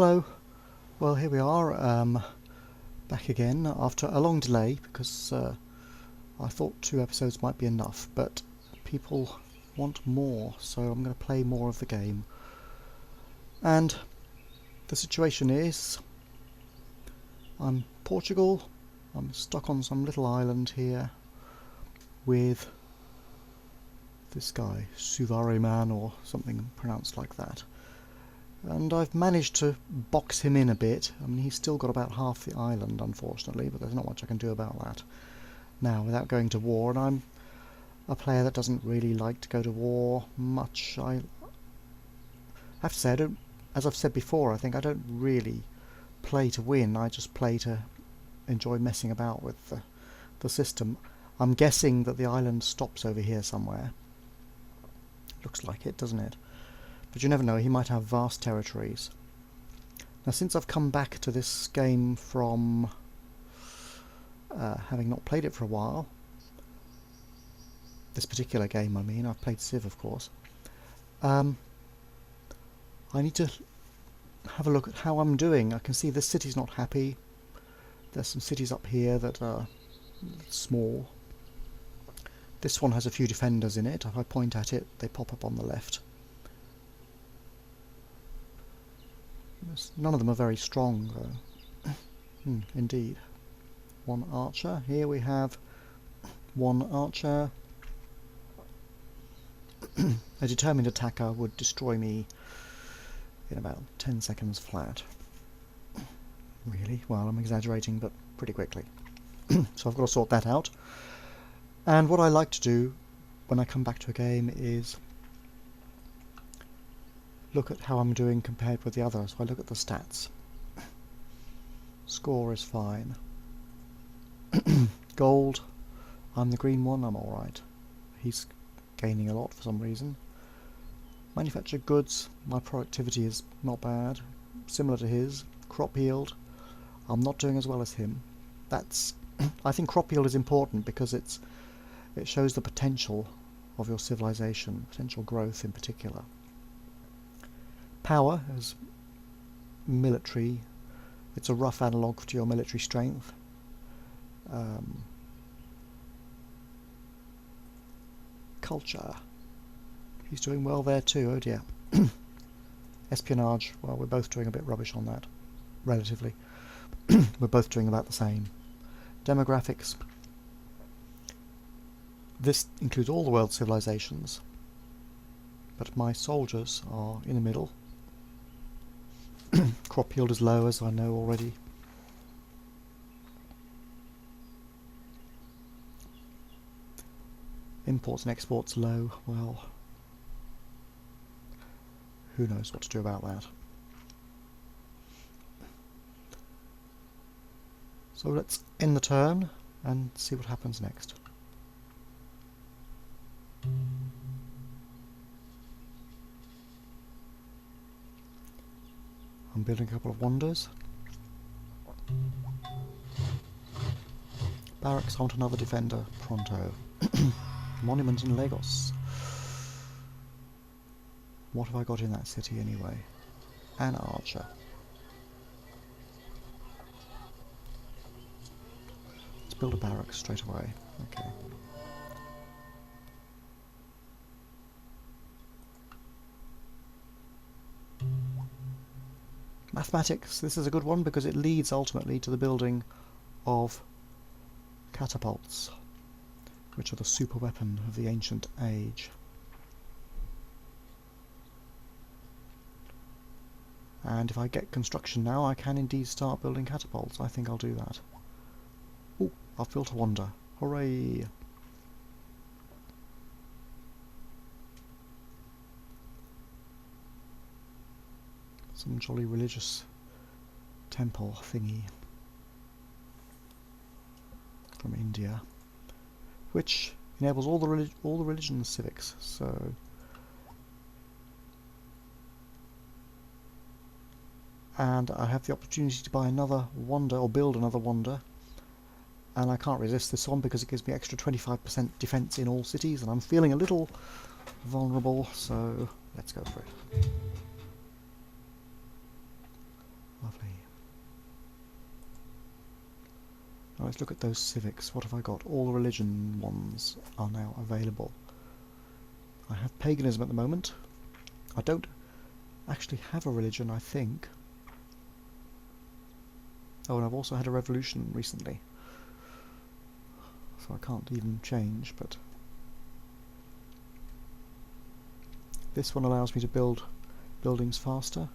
Hello. Well, here we are, back again after a long delay because I thought 2 episodes might be enough, but people want more, so I'm going to play more of the game. And the situation is, I'm Portugal. I'm stuck on some little island here with this guy, Suvareman or something pronounced like that. And I've managed to box him in a bit. I mean, he's still got about half the island, unfortunately, but there's not much I can do about that now without going to war. And I'm a player that doesn't really like to go to war much. I have to say, as I've said before, I think I don't really play to win. I just play to enjoy messing about with the system. I'm guessing that the island stops over here somewhere. Looks like it, doesn't it? But you never know, he might have vast territories. Now, since I've come back to this game from having not played it for a while, this particular game I mean, I've played Civ of course, I need to have a look at how I'm doing. I can see this city's not happy. There's some cities up here that are small. This one has a few defenders in it. If I point at it, they pop up on the left. None of them are very strong, though. Indeed. One archer. Here we have one archer. A determined attacker would destroy me in about 10 seconds flat. Really? Well, I'm exaggerating, but pretty quickly. So I've got to sort that out. And what I like to do when I come back to a game is look at how I'm doing compared with the others. So I look at the stats. Score is fine. Gold, I'm the green one, I'm alright. He's gaining a lot for some reason. Manufactured goods, my productivity is not bad, similar to his. Crop yield, I'm not doing as well as him. That's I think crop yield is important because it shows the potential of your civilization, potential growth in particular. Power is military. It's a rough analogue to your military strength. Culture. He's doing well there too, oh dear. Espionage, well, we're both doing a bit rubbish on that, relatively. We're both doing about the same. Demographics. This includes all the world's civilizations, but my soldiers are in the middle. Crop yield is low, as I know already. Imports and exports low. Well, who knows what to do about that. So let's end the turn and see what happens next. I'm building a couple of wonders. Barracks, I want another defender, pronto. Monument in Lagos. What have I got in that city anyway? An archer. Let's build a barracks straight away. Okay. Mathematics, this is a good one because it leads ultimately to the building of catapults, which are the super weapon of the ancient age. And if I get construction now, I can indeed start building catapults. I think I'll do that. Oh, I've built a wonder. Hooray! Some jolly religious temple thingy from India, which enables all the religion civics. So, and I have the opportunity to buy another wonder or build another wonder, and I can't resist this one because it gives me extra 25% defense in all cities, and I'm feeling a little vulnerable. So let's go for it. Now let's look at those civics. What have I got? All the religion ones are now available. I have paganism at the moment. I don't actually have a religion, I think. Oh, and I've also had a revolution recently. So I can't even change, but... This one allows me to build buildings faster.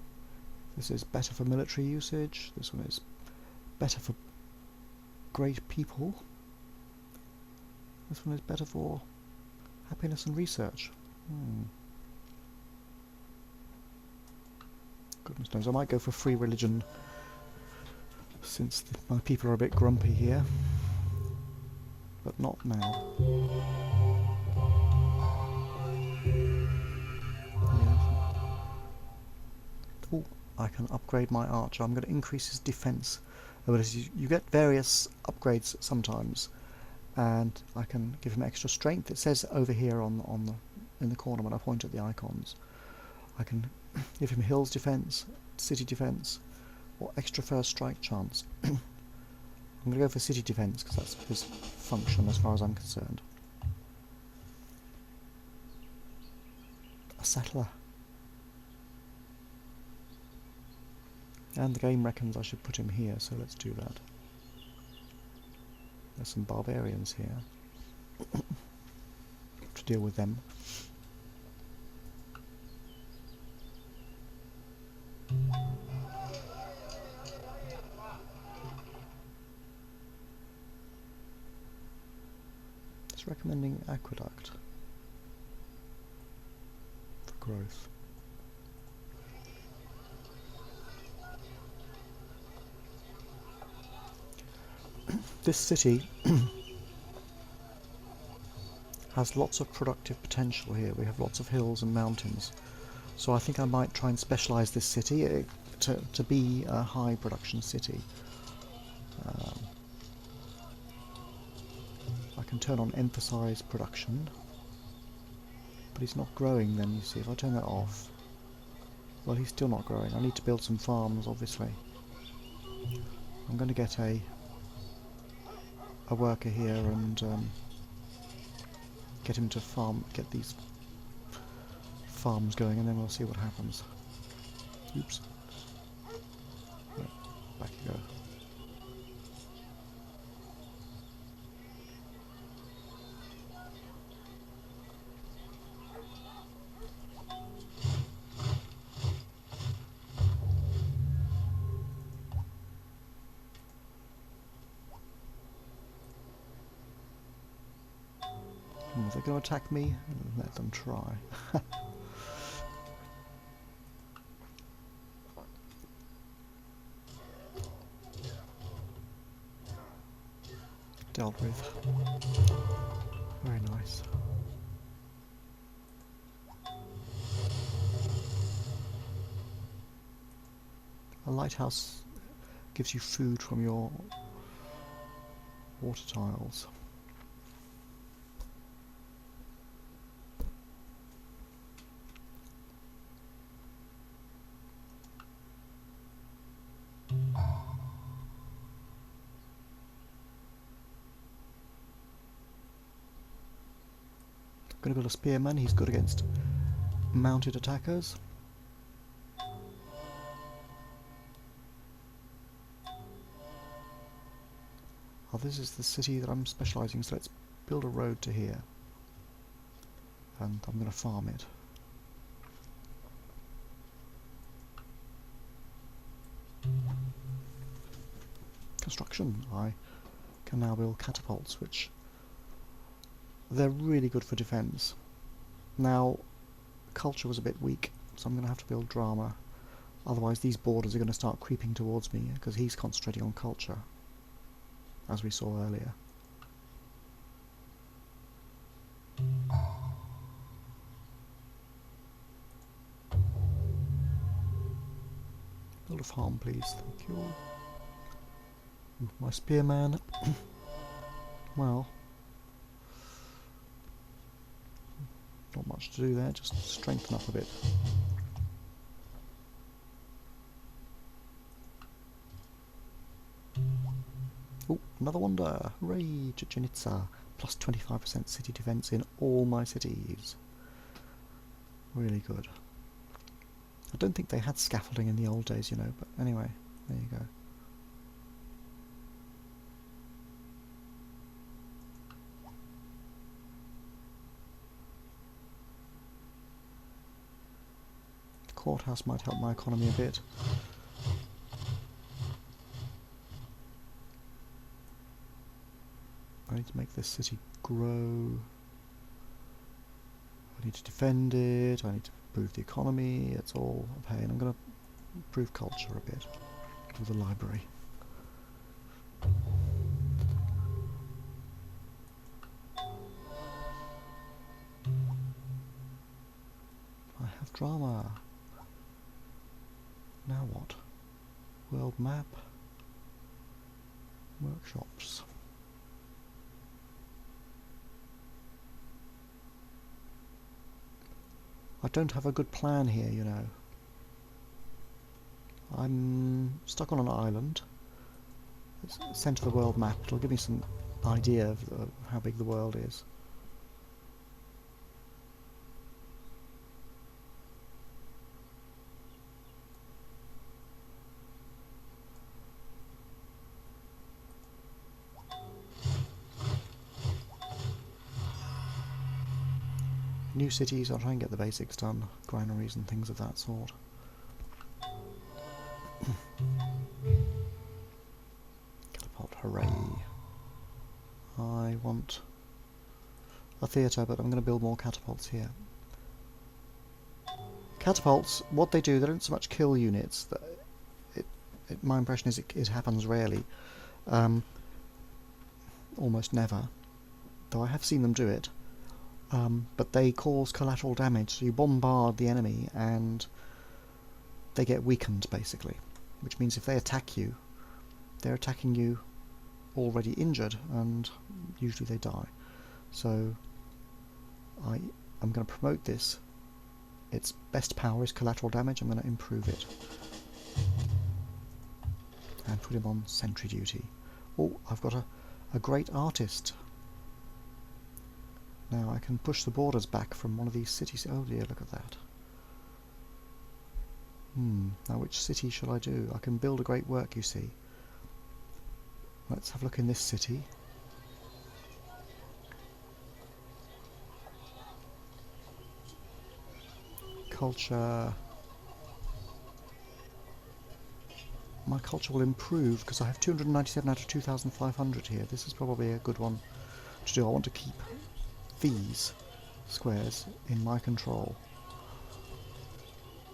This is better for military usage. This one is better for great people. This one is better for happiness and research. Goodness knows, I might go for free religion since my people are a bit grumpy here. But not now. Oh, I can upgrade my archer. I'm going to increase his defense abilities. You get various upgrades sometimes, and I can give him extra strength. It says over here in the corner when I point at the icons. I can give him hills defense, city defense, or extra first strike chance. I'm going to go for city defense because that's his function as far as I'm concerned. A settler. And the game reckons I should put him here, so let's do that. There's some barbarians here to deal with them. It's recommending aqueduct for growth. This city has lots of productive potential here. We have lots of hills and mountains, so I think I might try and specialise this city to be a high production city. I can turn on emphasise production, but he's not growing then, you see. If I turn that off, well, he's still not growing. I need to build some farms, obviously. I'm going to get a worker here and get him to get these farms going, and then we'll see what happens. Oops. Right, back you go. They're going to attack me? Let them try. Dealt with. Very nice. A lighthouse gives you food from your water tiles. I'm going to build a spearman. He's good against mounted attackers. Oh, this is the city that I'm specialising, so let's build a road to here. And I'm going to farm it. Construction. I can now build catapults, which they're really good for defence. Now, culture was a bit weak, so I'm going to have to build drama. Otherwise these borders are going to start creeping towards me, because he's concentrating on culture, as we saw earlier. Build a farm, please. Thank you. My spearman. Well, not much to do there, just strengthen up a bit. Oh, another wonder! Hooray! Chichen Itza. Plus 25% city defense in all my cities. Really good. I don't think they had scaffolding in the old days, you know, but anyway, there you go. The courthouse might help my economy a bit. I need to make this city grow. I need to defend it, I need to improve the economy, it's all a pain. I'm going to improve culture a bit with the library. I have drama. Now what? World map. Workshops. I don't have a good plan here, you know. I'm stuck on an island. It's the centre of the world map. It'll give me some idea of how big the world is. New cities, I'll try and get the basics done, granaries and things of that sort. Catapult, hooray. I want a theatre, but I'm going to build more catapults here. Catapults, what they do, they don't so much kill units. My impression is it happens rarely. Almost never. Though I have seen them do it. But they cause collateral damage, so you bombard the enemy and they get weakened basically, which means if they attack you, they're attacking you already injured and usually they die. So I'm going to promote this. Its best power is collateral damage. I'm going to improve it and put him on sentry duty. Oh, I've got a great artist. Now I can push the borders back from one of these cities. Oh dear, look at that. Now which city shall I do? I can build a great work, you see. Let's have a look in this city. Culture. My culture will improve because I have 297 out of 2,500 here. This is probably a good one to do. I want to keep these squares in my control.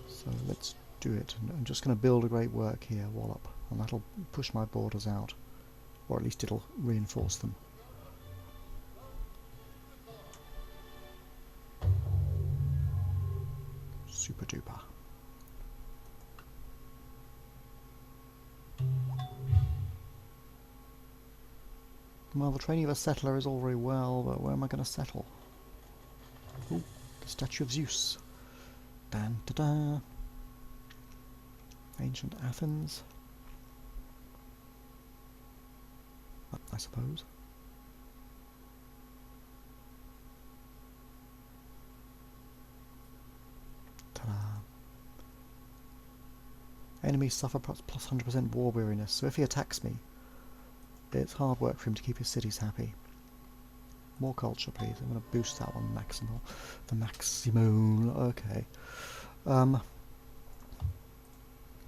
So let's do it. And I'm just going to build a great work here, wallop, and that'll push my borders out, or at least it'll reinforce them. Super duper. Well, the training of a settler is all very well, but where am I going to settle? Ooh, the statue of Zeus. Dan da da. Ancient Athens. I suppose. Ta-da. Enemies suffer plus 100% war weariness, so if he attacks me, it's hard work for him to keep his cities happy. More culture, please. I'm going to boost that one maximal. The maximal. Okay.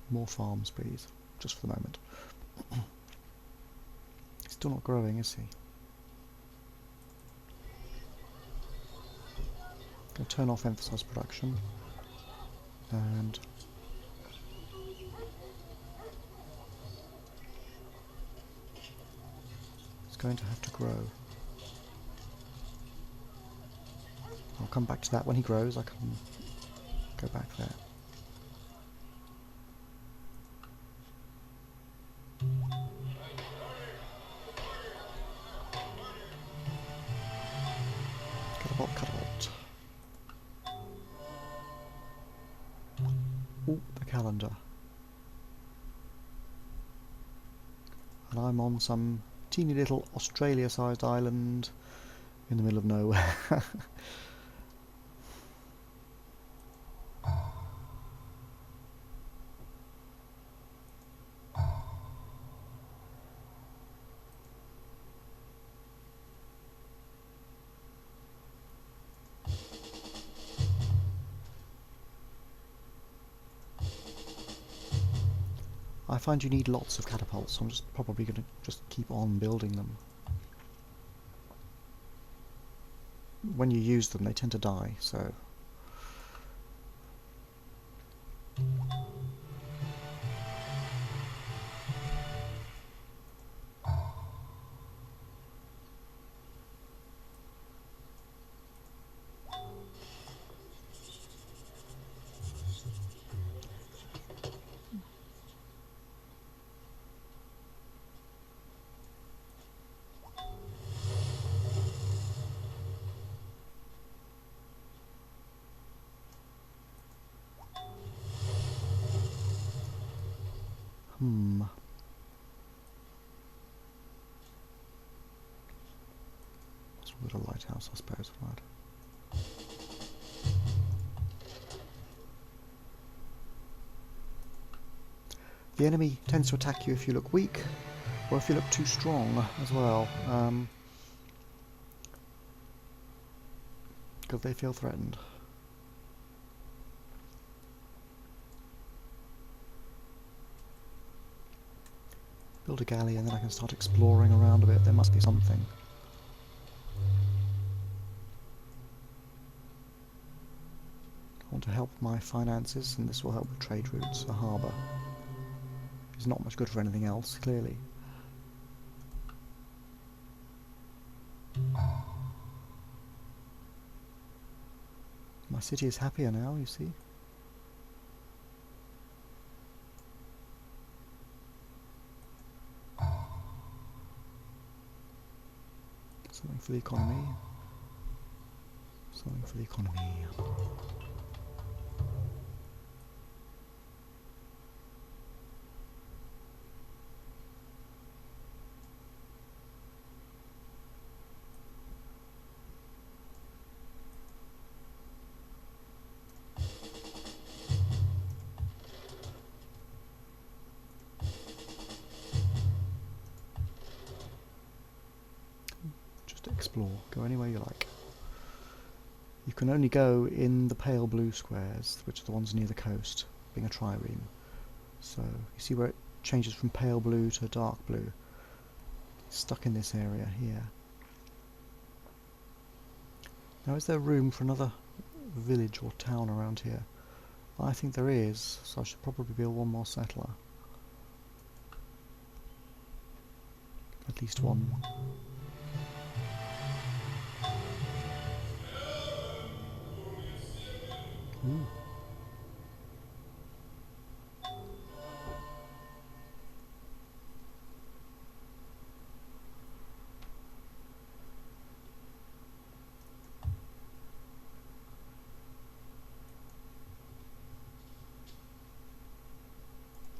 More farms, please. Just for the moment. He's still not growing, is he? Going to turn off emphasized production. And going to have to grow. I'll come back to that when he grows. I can go back there. Catapult, catapult. Ooh, the calendar. And I'm on some teeny little Australia-sized island in the middle of nowhere. I find you need lots of catapults, so I'm just probably going to just keep on building them. When you use them, they tend to die, so... What's with a lighthouse, I suppose, right? The enemy tends to attack you if you look weak, or if you look too strong as well, because they feel threatened. Build a galley and then I can start exploring around a bit. There must be something. I want to help my finances, and this will help with trade routes. A harbour is not much good for anything else, clearly. My city is happier now, you see. Something for the economy. Something for the economy. Explore. Go anywhere you like. You can only go in the pale blue squares, which are the ones near the coast, being a trireme. So you see where it changes from pale blue to dark blue. It's stuck in this area here. Now, is there room for another village or town around here? I think there is, so I should probably build one more settler. At least one. Ooh.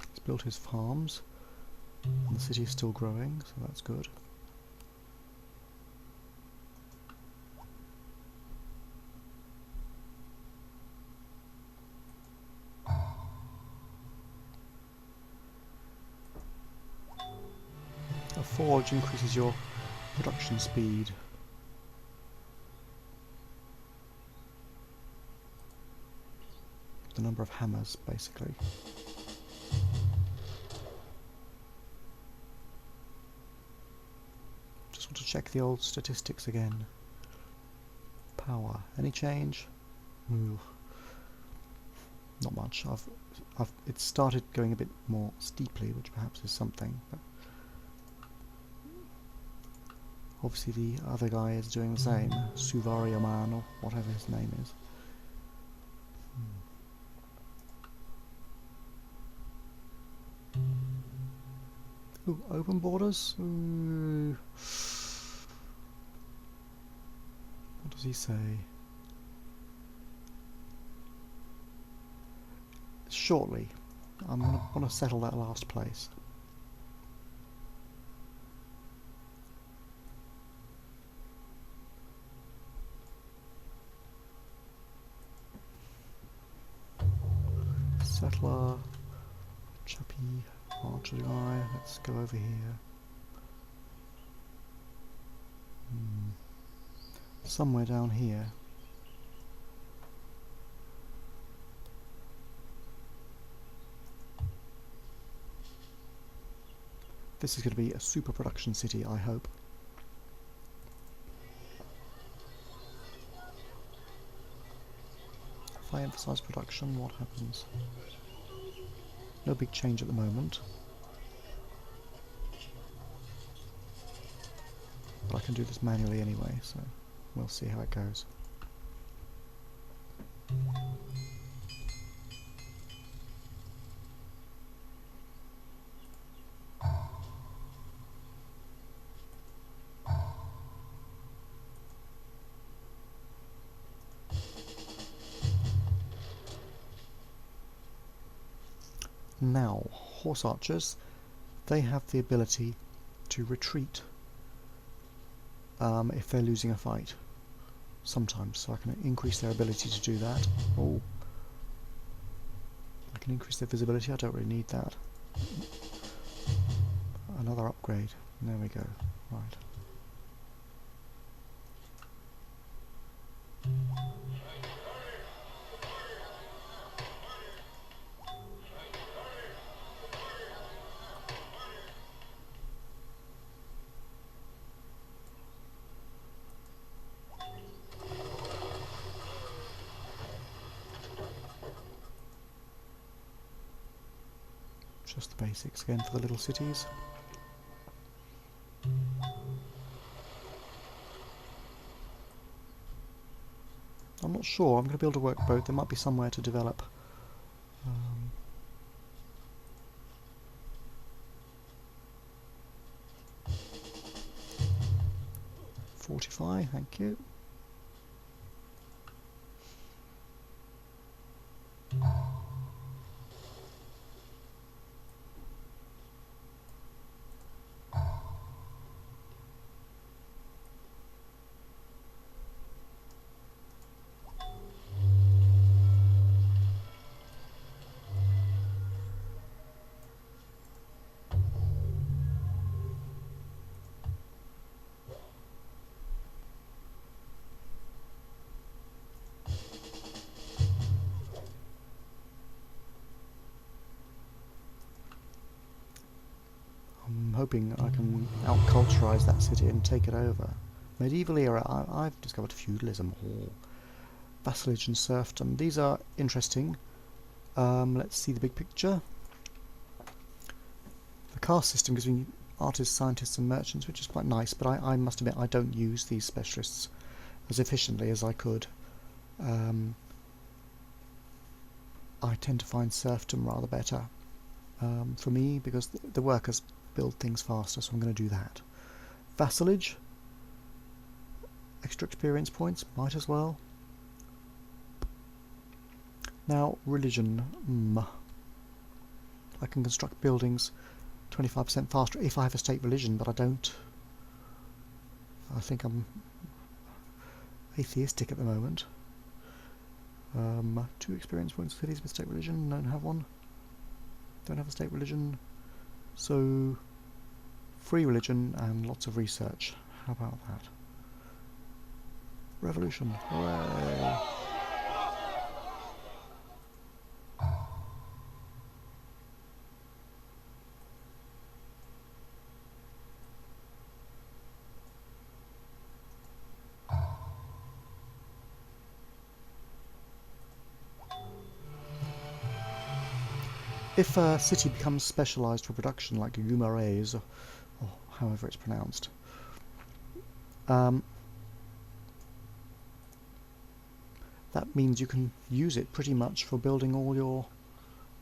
He's built his farms, and the city is still growing, so that's good. A forge increases your production speed. The number of hammers, basically. Just want to check the old statistics again. Power. Any change? Ooh. Not much. It started going a bit more steeply, which perhaps is something. But obviously the other guy is doing the same. Suvarioman, or whatever his name is. Ooh, open borders? Ooh. What does he say? Shortly. I'm going to want to settle that last place. settler, chappy, archer guy. Let's go over here. Somewhere down here. This is going to be a super production city, I hope. If I emphasize production, what happens? No big change at the moment. But I can do this manually anyway, so we'll see how it goes. Now, horse archers, they have the ability to retreat if they're losing a fight. Sometimes, so I can increase their ability to do that. Oh, I can increase their visibility. I don't really need that. Another upgrade. There we go. Right. Just the basics again for the little cities. I'm not sure. I'm going to build a workboat. There might be somewhere to develop. 45, thank you. I'm hoping I can out-culturize that city and take it over. Medieval era, I've discovered feudalism, vassalage and serfdom. These are interesting. Let's see the big picture. The caste system gives me artists, scientists and merchants, which is quite nice, but I must admit I don't use these specialists as efficiently as I could. I tend to find serfdom rather better for me, because the workers build things faster, so I'm going to do that. Vassalage, extra experience points, might as well. Now, religion. I can construct buildings 25% faster if I have a state religion, but I don't. I think I'm atheistic at the moment. 2 experience points for cities with state religion. Don't have one. Don't have a state religion. So, free religion and lots of research. How about that? Revolution. Hooray! If a city becomes specialised for production, like Guimarães, or however it's pronounced, that means you can use it pretty much for building all your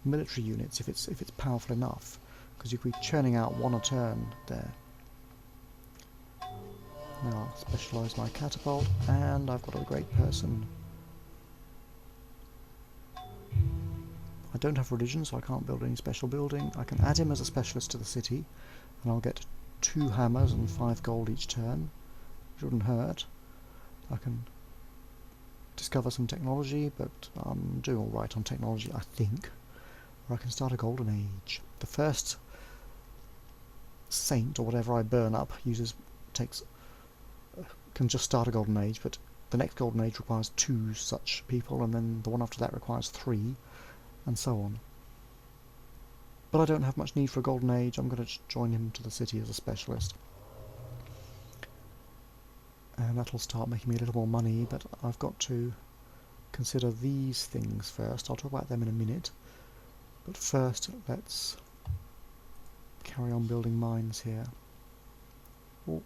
military units if it's powerful enough, because you could be churning out one a turn there. Now I'll specialise my catapult, and I've got a great person. I don't have religion, so I can't build any special building. I can add him as a specialist to the city, and I'll get 2 hammers and 5 gold each turn, which wouldn't hurt. I can discover some technology, but I'm doing alright on technology, I think. Or I can start a golden age. The first saint or whatever I burn up can just start a golden age, but the next golden age requires 2 such people, and then the one after that requires 3, and so on. But I don't have much need for a golden age. I'm going to join him to the city as a specialist. And that'll start making me a little more money, but I've got to consider these things first. I'll talk about them in a minute. But first, let's carry on building mines here. Oh.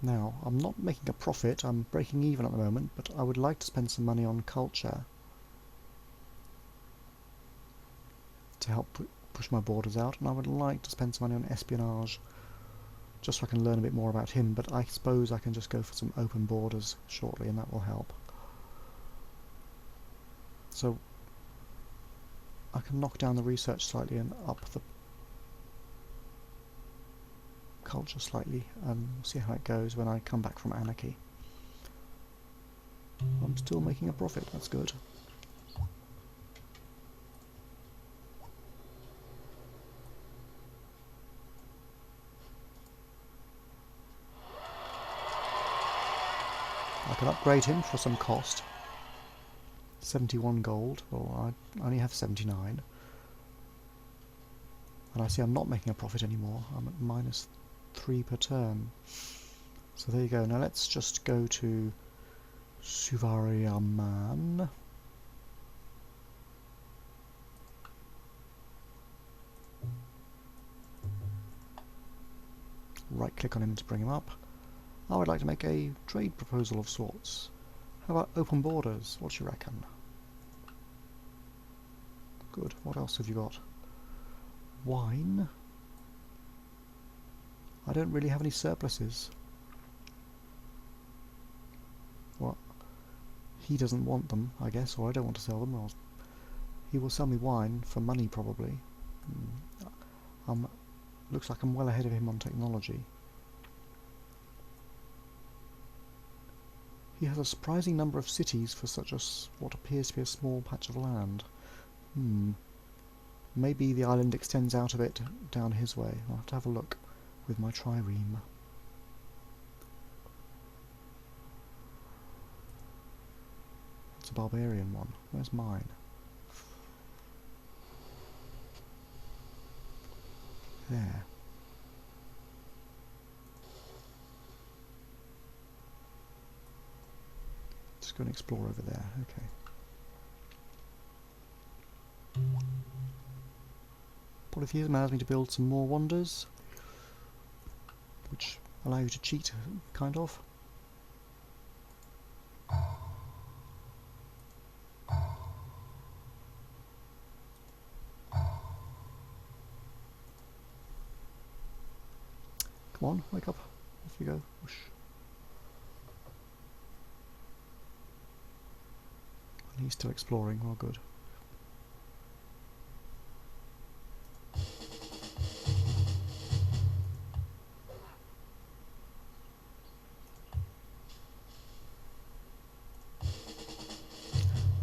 Now, I'm not making a profit, I'm breaking even at the moment, but I would like to spend some money on culture to help push my borders out, and I would like to spend some money on espionage just so I can learn a bit more about him, but I suppose I can just go for some open borders shortly and that will help. So I can knock down the research slightly and up the culture slightly and see how it goes when I come back from anarchy. I'm still making a profit, that's good. I can upgrade him for some cost. 71 gold, well I only have 79. And I see I'm not making a profit anymore, I'm at -3 per turn. So there you go. Now let's just go to Suvariaman. Right click on him to bring him up. I would like to make a trade proposal of sorts. How about open borders? What do you reckon? Good. What else have you got? Wine. I don't really have any surpluses. Well, he doesn't want them, I guess, or I don't want to sell them. Or he will sell me wine for money, probably. Looks like I'm well ahead of him on technology. He has a surprising number of cities for such what appears to be a small patch of land. Maybe the island extends out a bit down his way. I'll have to have a look with my trireme. It's a barbarian one. Where's mine? There. Just go and explore over there. Okay. Polytheism allows me to build some more wonders, which allow you to cheat, kind of. Come on, wake up. Off you go. Whoosh. And he's still exploring. Well, good.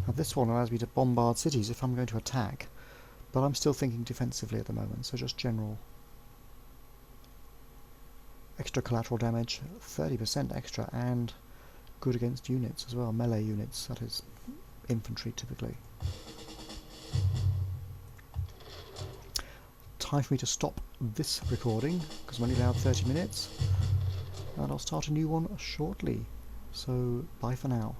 Now this one allows me to bombard cities if I'm going to attack, but I'm still thinking defensively at the moment, so just general. Extra collateral damage, 30% extra, and good against units as well, melee units, that is infantry typically. Time for me to stop this recording, because I'm only allowed 30 minutes, and I'll start a new one shortly, so bye for now.